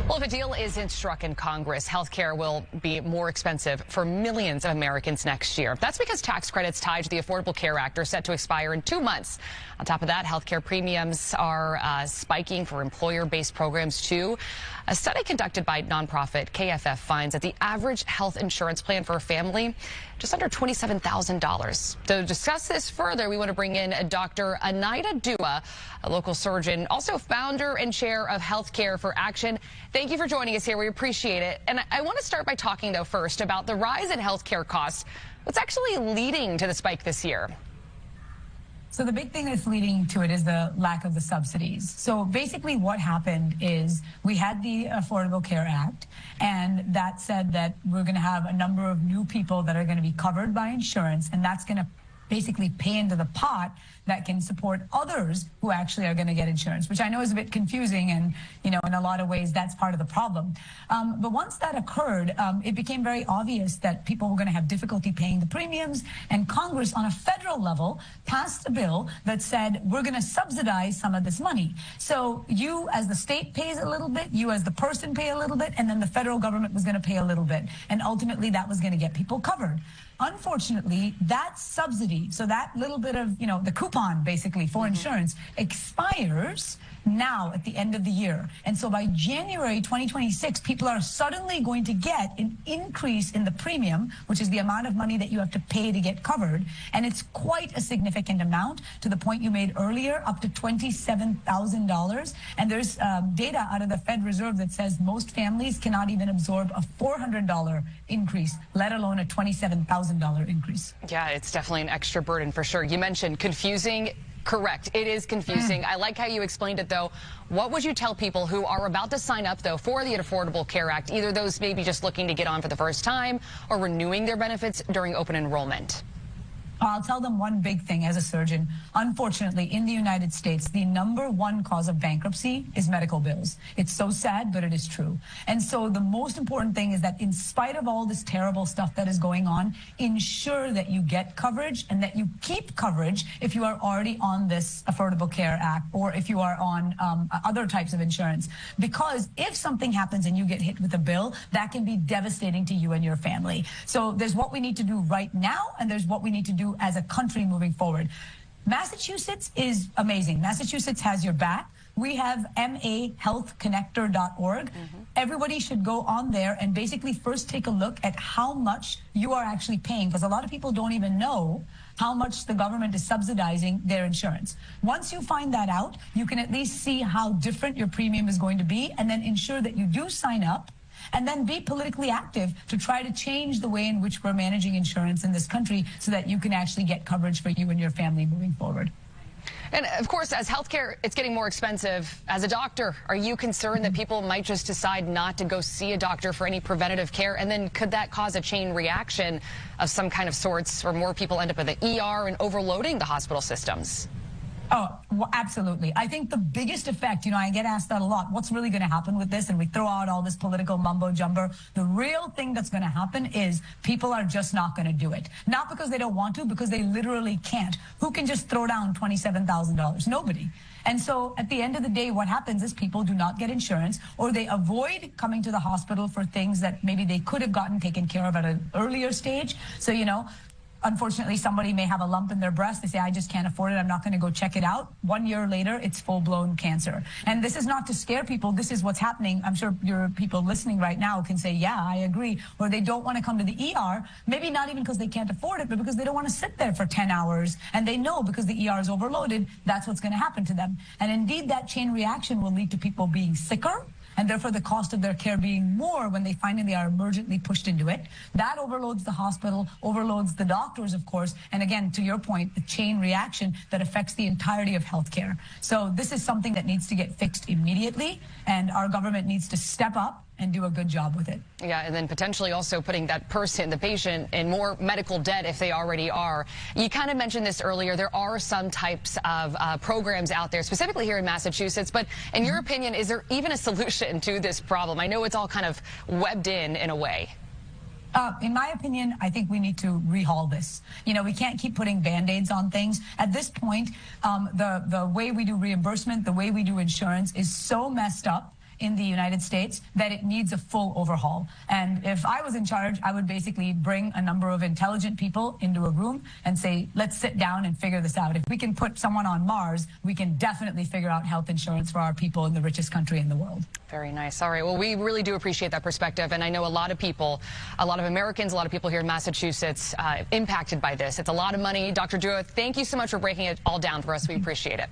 Well, if a deal isn't struck in Congress, health care will be more expensive for millions of Americans next year. That's because tax credits tied to the Affordable Care Act are set to expire in 2 months. On top of that, health care premiums are spiking for employer-based programs, too. A study conducted by nonprofit KFF finds that the average health insurance plan for a family just under $27,000. To discuss this further, we want to bring in Dr. Anahita Dua, a local surgeon, also founder and chair of Healthcare for Action. Thank you for joining us here. We appreciate it. And I want to start by talking, though, first about the rise in healthcare costs. What's actually leading to the spike this year? So the big thing that's leading to it is the lack of the subsidies. So basically what happened is we had the Affordable Care Act, and that said that we're going to have a number of new people that are going to be covered by insurance, and that's going to basically pay into the pot that can support others who actually are going to get insurance, which I know is a bit confusing, and in a lot of ways that's part of the problem. But once that occurred, it became very obvious that people were going to have difficulty paying the premiums, and Congress on a federal level passed a bill that said we're going to subsidize some of this money. So you as the state pays a little bit, you as the person pay a little bit, and then the federal government was going to pay a little bit, and ultimately that was going to get people covered. Unfortunately, that subsidy, so that little bit of, the coupon basically for insurance expires now at the end of the year. And so by January 2026, people are suddenly going to get an increase in the premium, which is the amount of money that you have to pay to get covered. And it's quite a significant amount, to the point you made earlier, up to $27,000. And there's data out of the Fed Reserve that says most families cannot even absorb a $400 increase, let alone a $27,000 increase. Yeah, it's definitely an extra burden for sure. You mentioned confusing. Correct. It is confusing. I like how you explained it, though. What would you tell people who are about to sign up, though, for the Affordable Care Act, either those maybe just looking to get on for the first time or renewing their benefits during open enrollment? I'll tell them one big thing as a surgeon. Unfortunately, in the United States, the #1 cause of bankruptcy is medical bills. It's so sad, but it is true. And so the most important thing is that in spite of all this terrible stuff that is going on, ensure that you get coverage and that you keep coverage if you are already on this Affordable Care Act or if you are on other types of insurance. Because if something happens and you get hit with a bill, that can be devastating to you and your family. So there's what we need to do right now, and there's what we need to do as a country moving forward. Massachusetts is amazing. Massachusetts has your back. We have mahealthconnector.org. Everybody should go on there and basically first take a look at how much you are actually paying, because a lot of people don't even know how much the government is subsidizing their insurance. Once you find that out, you can at least see how different your premium is going to be, and then ensure that you do sign up, and then be politically active to try to change the way in which we're managing insurance in this country so that you can actually get coverage for you and your family moving forward. And of course, as healthcare, it's getting more expensive. As a doctor, are you concerned that people might just decide not to go see a doctor for any preventative care? And then could that cause a chain reaction of some kind of sorts, or more people end up in the ER and overloading the hospital systems? Oh, well, absolutely. I think the biggest effect, I get asked that a lot, what's really going to happen with this? And we throw out all this political mumbo jumbo. The real thing that's going to happen is people are just not going to do it. Not because they don't want to, because they literally can't. Who can just throw down $27,000? Nobody. And so at the end of the day, what happens is people do not get insurance, or they avoid coming to the hospital for things that maybe they could have gotten taken care of at an earlier stage. So, unfortunately, somebody may have a lump in their breast. They say, I just can't afford it. I'm not going to go check it out. 1 year later, it's full-blown cancer. And this is not to scare people. This is what's happening. I'm sure your people listening right now can say, yeah, I agree. Or they don't want to come to the ER, maybe not even because they can't afford it, but because they don't want to sit there for 10 hours. And they know because the ER is overloaded, that's what's going to happen to them. And indeed, that chain reaction will lead to people being sicker, and therefore the cost of their care being more when they finally are emergently pushed into it. That overloads the hospital, overloads the doctors, of course, and again, to your point, the chain reaction that affects the entirety of healthcare. So this is something that needs to get fixed immediately, and our government needs to step up and do a good job with it. Yeah, and then potentially also putting that person, the patient, in more medical debt if they already are. You kind of mentioned this earlier. There are some types of programs out there, specifically here in Massachusetts. But in your opinion, is there even a solution to this problem? I know it's all kind of webbed in a way. In my opinion, I think we need to rehaul this. We can't keep putting Band-Aids on things. At this point, the way we do reimbursement, the way we do insurance is so messed up in the United States that it needs a full overhaul. And if I was in charge, I would basically bring a number of intelligent people into a room and say, let's sit down and figure this out. If we can put someone on Mars, we can definitely figure out health insurance for our people in the richest country in the world. Very nice. All right. Well, we really do appreciate that perspective. And I know a lot of people, a lot of Americans, a lot of people here in Massachusetts impacted by this. It's a lot of money. Dr. Dua, thank you so much for breaking it all down for us. We appreciate it.